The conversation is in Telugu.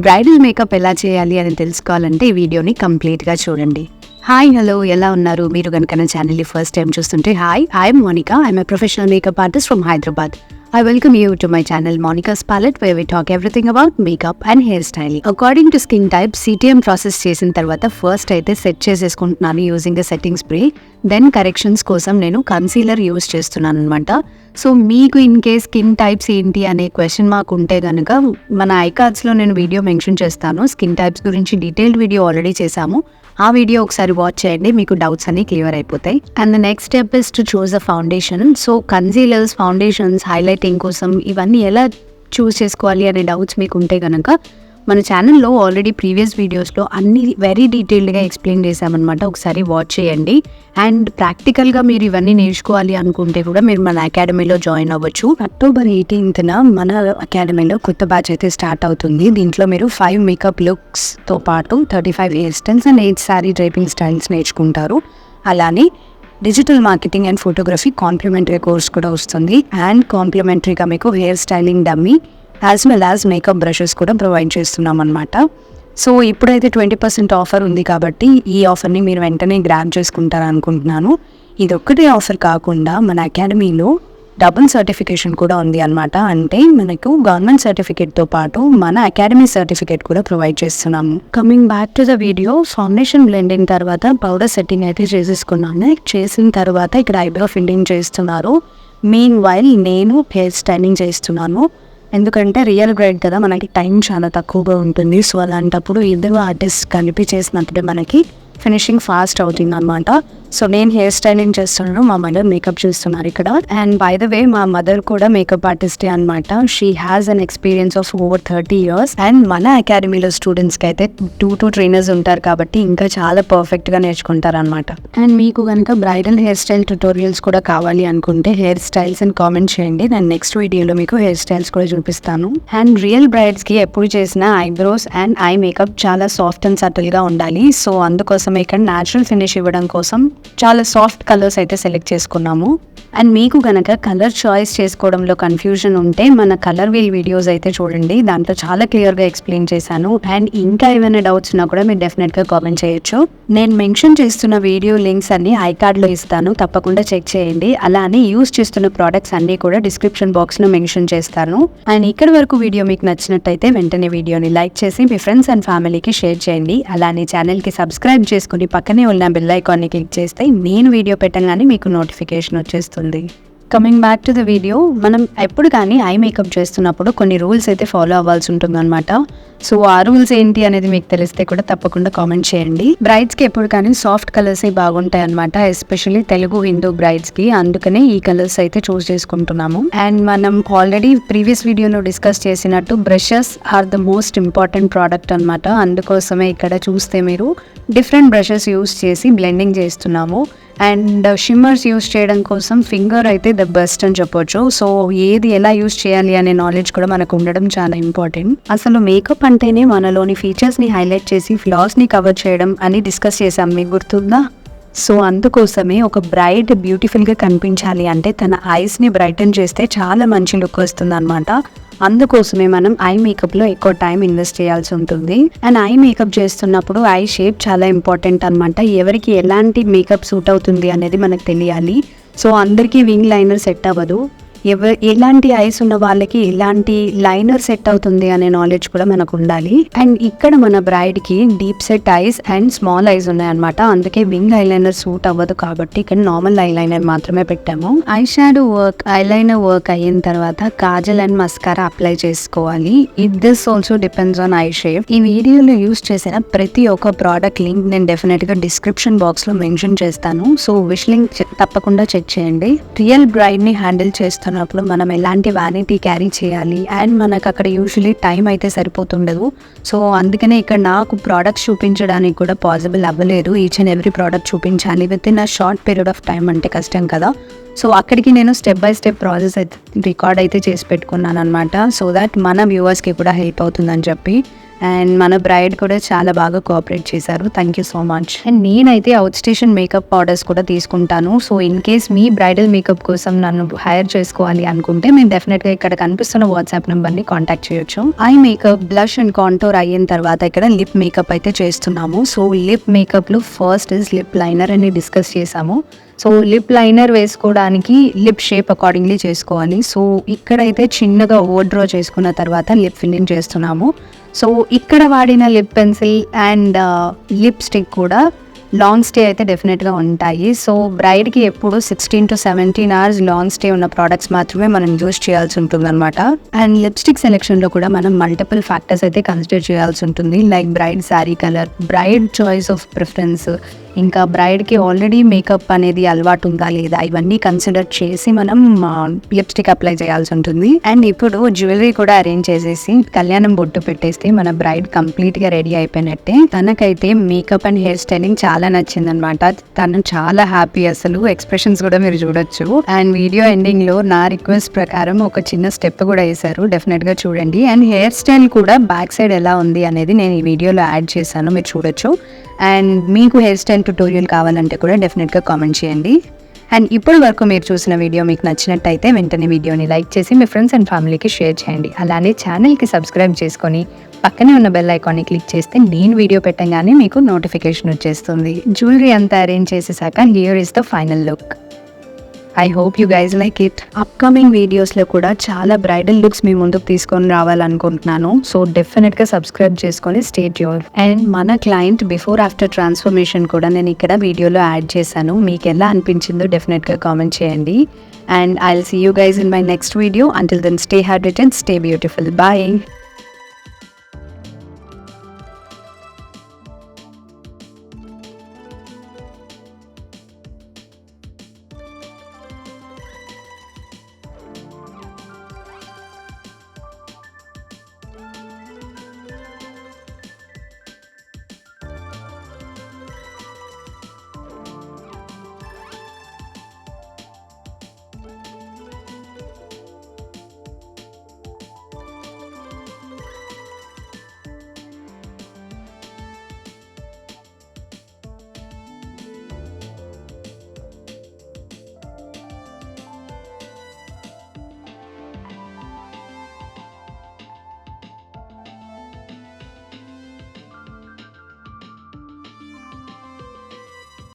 బ్రైడల్ మేకప్ ఎలా చేయాలి అని తెలుసుకోవాలంటే ఈ వీడియోని కంప్లీట్గా చూడండి. హాయ్ హలో, ఎలా ఉన్నారు? మీరు కనుక నా ఛానల్ని ఫస్ట్ టైం చూస్తుంటే hi, I'm Monika. I'm a professional makeup artist from Hyderabad. I welcome you to my channel monica.palette where we talk everything about makeup and hairstyling. According to skin type, CTM process చేసిన తర్వాత ఫస్ట్ అయితే సెట్ చేసేసుకుంటున్నాను using the setting spray. Then corrections కోసం నేను కన్సీలర్ యూజ్ చేస్తున్నాను అనమాట. సో మీకు ఇన్ కేస్ స్కిన్ టైప్స్ ఏంటి అనే క్వశ్చన్ మార్క్ ఉంటే కనుక మన ఐకార్డ్స్లో నేను వీడియో మెన్షన్ చేస్తాను. స్కిన్ టైప్స్ గురించి డీటెయిల్డ్ వీడియో ఆల్రెడీ చేశాము. ఆ వీడియో ఒకసారి వాచ్ చేయండి, మీకు డౌట్స్ అన్ని క్లియర్ అయిపోతాయి. And the next step is to choose a foundation. So concealers, foundations, highlighting కోసం ఇవన్నీ ఎలా చూస్ చేసుకోవాలి అనే డౌట్స్ మీకు ఉంటే కనుక మన ఛానల్లో ఆల్రెడీ ప్రీవియస్ వీడియోస్లో అన్ని వెరీ డీటెయిల్డ్గా ఎక్స్ప్లెయిన్ చేశామన్నమాట. ఒకసారి వాచ్ చేయండి. అండ్ ప్రాక్టికల్గా మీరు ఇవన్నీ నేర్చుకోవాలి అనుకుంటే కూడా మీరు మన అకాడమీలో జాయిన్ అవ్వచ్చు. October 18th మన అకాడమీలో కొత్త బ్యాచ్ అయితే స్టార్ట్ అవుతుంది. దీంట్లో మీరు 5 మేకప్ లుక్స్తో పాటు 35 hair styles and 8 sari draping styles నేర్చుకుంటారు. అలానే digital marketing and photography complimentary course కూడా వస్తుంది. అండ్ కాంప్లిమెంటరీగా మీకు hair styling dummy as well as makeup brushes కూడా ప్రొవైడ్ చేస్తున్నాం అనమాట. సో ఇప్పుడైతే 20% ఆఫర్ ఉంది కాబట్టి ఈ ఆఫర్ని మీరు వెంటనే గ్రాబ్ చేసుకుంటారు అనుకుంటున్నాను. ఇది ఒక్కటే ఆఫర్ కాకుండా మన అకాడమీలో డబుల్ సర్టిఫికేషన్ కూడా ఉంది అనమాట. అంటే మనకు గవర్నమెంట్ సర్టిఫికేట్తో పాటు మన అకాడమీ సర్టిఫికేట్ కూడా ప్రొవైడ్ చేస్తున్నాము. Coming back to the video, foundation blending తర్వాత పౌడర్ సెట్టింగ్ అయితే చేసేసుకున్నాను. చేసిన తర్వాత ఇక్కడ ఐబ్రో ఫిల్లింగ్ చేస్తున్నారు. మీన్ వైల్ నేను హెయిర్ స్టైలింగ్ చేస్తున్నాను. ఎందుకంటే రియల్ బ్రైడ్ కదా, మనకి టైం చాలా తక్కువగా ఉంటుంది. సో అలాంటప్పుడు ఇద్దరు ఆర్టిస్ట్ కలిపి చేసినప్పుడే మనకి ఫినిషింగ్ ఫాస్ట్ అవుతుంది అనమాట. సో నేను హెయిర్ స్టైలింగ్ చేస్తున్నాను, మా మదర్ మేకప్ చేస్తున్నారు ఇక్కడ. అండ్ బై ద వే మా మదర్ కూడా మేకప్ ఆర్టిస్టే అనమాట. She has an experience of over 30 years. And మన అకాడమీలో స్టూడెంట్స్కి అయితే 2 ట్రైనర్స్ ఉంటారు కాబట్టి ఇంకా చాలా పర్ఫెక్ట్గా నేర్చుకుంటారు అనమాట. అండ్ మీకు కనుక బ్రైడల్ హెయిర్ స్టైల్ ట్యుటోరియల్స్ కూడా కావాలి అనుకుంటే హెయిర్ స్టైల్స్ అని కామెంట్ చేయండి. నేను నెక్స్ట్ వీడియోలో మీకు హెయిర్ స్టైల్స్ కూడా చూపిస్తాను. అండ్ రియల్ బ్రైడ్స్కి ఎప్పుడు చేసిన ఐబ్రోస్ అండ్ ఐ మేకప్ చాలా సాఫ్ట్ అండ్ సటిల్గా ఉండాలి. సో అందుకోసం ఇక్కడ న్యాచురల్ ఫినిష్ ఇవ్వడం కోసం చాలా సాఫ్ట్ కలర్స్ అయితే సెలెక్ట్ చేసుకున్నాము. అండ్ మీకు కనుక కలర్ చాయిస్ చేసుకోవడంలో కన్ఫ్యూజన్ ఉంటే మన కలర్ వీల్ వీడియోస్ అయితే చూడండి, దాంట్లో చాలా క్లియర్గా ఎక్స్ప్లెయిన్ చేశాను. అండ్ ఇంకా ఏమైనా డౌట్స్ ఉన్నా కూడా మీరు డెఫినెట్గా కామెంట్ చేయొచ్చు. నేను మెన్షన్ చేస్తున్న వీడియో లింక్స్ అన్ని ఐకార్డ్లో ఇస్తాను, తప్పకుండా చెక్ చేయండి. అలానే యూస్ చేస్తున్న ప్రోడక్ట్స్ అన్ని కూడా డిస్క్రిప్షన్ బాక్స్లో మెన్షన్ చేస్తాను. అండ్ ఇక్కడ వరకు వీడియో మీకు నచ్చినట్టయితే వెంటనే వీడియోని లైక్ చేసి మీ ఫ్రెండ్స్ అండ్ ఫ్యామిలీకి షేర్ చేయండి. అలానే ఛానల్కి సబ్స్క్రైబ్ చేసుకుని పక్కనే ఉన్న బెల్ ఐకాన్ని క్లిక్ చేస్తే నేను వీడియో పెట్టగానే మీకు నోటిఫికేషన్ వచ్చేస్తుంది. Coming back to the video, మనం ఎప్పుడు కానీ ఐ మేకప్ చేస్తున్నప్పుడు కొన్ని రూల్స్ అయితే ఫాలో అవ్వాల్సి ఉంటుంది అనమాట. సో ఆ రూల్స్ ఏంటి అనేది మీకు తెలిస్తే కూడా తప్పకుండా కామెంట్ చేయండి. బ్రైడ్స్కి ఎప్పుడు కానీ సాఫ్ట్ కలర్స్ బాగుంటాయి అనమాట, ఎస్పెషల్లీ తెలుగు హిందూ బ్రైడ్స్కి. అందుకనే ఈ కలర్స్ అయితే చూస్ చేసుకుంటున్నాము. అండ్ మనం ఆల్రెడీ ప్రీవియస్ వీడియోలో డిస్కస్ చేసినట్టు brushes are the most important product అనమాట. అందుకోసమే ఇక్కడ చూస్తే మీరు డిఫరెంట్ బ్రషెస్ యూస్ చేసి బ్లెండింగ్ చేస్తున్నాము. అండ్ షిమ్మర్స్ యూస్ చేయడం కోసం ఫింగర్ అయితే ద బెస్ట్ అని చెప్పొచ్చు. సో ఏది ఎలా యూస్ చేయాలి అనే నాలెడ్జ్ కూడా మనకు ఉండడం చాలా ఇంపార్టెంట్. అసలు మేకప్ అంటేనే మనలోని ఫీచర్స్ని హైలైట్ చేసి ఫ్లాస్ని కవర్ చేయడం అని డిస్కస్ చేసాం, మీకు గుర్తుందా? సో అందుకోసమే ఒక బ్రైడ్ బ్యూటిఫుల్గా కనిపించాలి అంటే తన ఐస్ని బ్రైటన్ చేస్తే చాలా మంచి లుక్ వస్తుంది అనమాట. అందుకోసమే మనం ఐ మేకప్లో ఎక్కువ టైం ఇన్వెస్ట్ చేయాల్సి ఉంటుంది. అండ్ ఐ మేకప్ చేస్తున్నప్పుడు ఐ షేప్ చాలా ఇంపార్టెంట్ అనమాట. ఎవరికి ఎలాంటి మేకప్ సూట్ అవుతుంది అనేది మనకు తెలియాలి. సో అందరికీ వింగ్ లైనర్ సెట్ అవ్వదు. ఎలాంటి ఐస్ ఉన్న వాళ్ళకి ఎలాంటి లైనర్ సెట్ అవుతుంది అనే నాలెడ్జ్ కూడా మనకు ఉండాలి. అండ్ ఇక్కడ మన బ్రైడ్కి deep set eyes and small eyes ఉన్నాయన్నమాట. అందుకే వింగ్ ఐలైనర్ సూట్ అవ్వదు కాబట్టి ఇక్కడ నార్మల్ ఐలైనర్ మాత్రమే పెట్టాము. Eye shadow work, eyeliner work అయిన తర్వాత కాజల్ అండ్ మస్కారా అప్లై చేసుకోవాలి. This also depends on I shape. ఈ వీడియోలో యూస్ చేసిన ప్రతి ఒక్క ప్రోడక్ట్ లింక్ నేను డెఫినెట్గా డిస్క్రిప్షన్ బాక్స్లో మెన్షన్ చేస్తాను. సో విష్ లింక్ తప్పకుండా చెక్ చేయండి. రియల్ బ్రైడ్ని హ్యాండిల్ చేస్తున్నప్పుడు మనం ఎలాంటి వ్యానిటీ క్యారీ చేయాలి అండ్ మనకు అక్కడ యూజువలీ టైం అయితే సరిపోతుండదు. సో అందుకనే ఇక్కడ నాకు ప్రోడక్ట్స్ చూపించడానికి కూడా పాసిబుల్ అవ్వలేదు. ఈచ్ అండ్ ఎవ్రీ ప్రోడక్ట్ చూపించాలి with in a short period of time అంటే కష్టం కదా. సో అక్కడికి నేను స్టెప్ బై స్టెప్ ప్రాసెస్ అయితే రికార్డ్ అయితే చేసి పెట్టుకున్నాను అనమాట. సో దట్ మన వ్యూవర్స్కి కూడా హెల్ప్ అవుతుందని చెప్పి. అండ్ మన బ్రైడ్ కూడా చాలా బాగా కోఆపరేట్ చేశారు. Thank you so much. And నేనైతే అవుట్ స్టేషన్ మేకప్ ఆర్డర్స్ కూడా తీసుకుంటాను. So in case me bridal makeup కోసం నన్ను హైర్ చేసుకోవాలి అనుకుంటే మేము డెఫినెట్గా ఇక్కడ కనిపిస్తున్న వాట్సాప్ నెంబర్ని కాంటాక్ట్ చేయొచ్చు. Eye makeup, blush and contour అయిన తర్వాత ఇక్కడ లిప్ మేకప్ అయితే చేస్తున్నాము. సో లిప్ మేకప్లో ఫస్ట్ ఇస్ లిప్ లైనర్ అని డిస్కస్ చేసాము. సో లిప్ లైనర్ వేసుకోవడానికి లిప్ షేప్ అకార్డింగ్లీ చేసుకోవాలి. సో ఇక్కడైతే చిన్నగా ఓవర్ డ్రా చేసుకున్న తర్వాత లిప్ ఫిల్లింగ్ చేస్తున్నాము. సో ఇక్కడ వాడిన లిప్ పెన్సిల్ అండ్ లిప్స్టిక్ కూడా లాంగ్ స్టే అయితే డెఫినెట్గా ఉంటాయి. సో బ్రైడ్కి ఎప్పుడు 16 to 17 hours లాంగ్ స్టే ఉన్న ప్రోడక్ట్స్ మాత్రమే మనం యూజ్ చేయాల్సి ఉంటుంది అనమాట. అండ్ లిప్స్టిక్ సెలెక్షన్లో కూడా మనం మల్టిపుల్ ఫ్యాక్టర్స్ అయితే కన్సిడర్ చేయాల్సి ఉంటుంది. Like braid sari colour, braid choice of preference, ఇంకా బ్రైడ్కి ఆల్రెడీ మేకప్ అనేది అలవాటు ఉందా లేదా, ఇవన్నీ కన్సిడర్ చేసి మనం లిప్స్టిక్ అప్లై చేయాల్సి ఉంటుంది. అండ్ ఇప్పుడు జ్యువెలరీ కూడా అరేంజ్ చేసేసి కళ్యాణం బొట్టు పెట్టేస్తే మన బ్రైడ్ కంప్లీట్గా రెడీ అయిపోయినట్టే. తనకైతే మేకప్ అండ్ హెయిర్ స్టైలింగ్ చాలా నచ్చిందనమాట. తను చాలా హ్యాపీ, అసలు ఎక్స్ప్రెషన్స్ కూడా మీరు చూడొచ్చు. అండ్ వీడియో ఎండింగ్ లో నా రిక్వెస్ట్ ప్రకారం ఒక చిన్న స్టెప్ కూడా వేశారు, డెఫినెట్ గా చూడండి. అండ్ హెయిర్ స్టైల్ కూడా బ్యాక్ సైడ్ ఎలా ఉంది అనేది నేను ఈ వీడియోలో యాడ్ చేశాను, మీరు చూడొచ్చు. అండ్ మీకు హెయిర్ స్టైల్ ట్యుటోరియల్ కావాలంటే కూడా డెఫినెట్గా కామెంట్ చేయండి. అండ్ ఇప్పటి వరకు మీరు చూసిన వీడియో మీకు నచ్చినట్టయితే వెంటనే వీడియోని లైక్ చేసి మీ ఫ్రెండ్స్ అండ్ ఫ్యామిలీకి షేర్ చేయండి. అలానే ఛానల్కి సబ్స్క్రైబ్ చేసుకొని పక్కనే ఉన్న బెల్ ఐకాన్ని క్లిక్ చేస్తే నేను వీడియో పెట్టగానే మీకు నోటిఫికేషన్ వచ్చేస్తుంది. జ్యువెలరీ అంతా అరేంజ్ చేసేసాక here is the final look. I hope you guys like it. Upcoming వీడియోస్లో కూడా చాలా బ్రైడల్ లుక్స్ మీ ముందుకు తీసుకొని రావాలనుకుంటున్నాను. సో డెఫినెట్గా సబ్స్క్రైబ్ చేసుకొని స్టే ట్యూన్డ్. అండ్ మన క్లయింట్ బిఫోర్ ఆఫ్టర్ ట్రాన్స్ఫర్మేషన్ కూడా నేను ఇక్కడ వీడియోలో యాడ్ చేశాను. మీకు ఎలా అనిపించిందో డెఫినెట్గా కామెంట్ చేయండి. And I will see you guys in my next video. Until then stay hydrated, stay beautiful. Bye.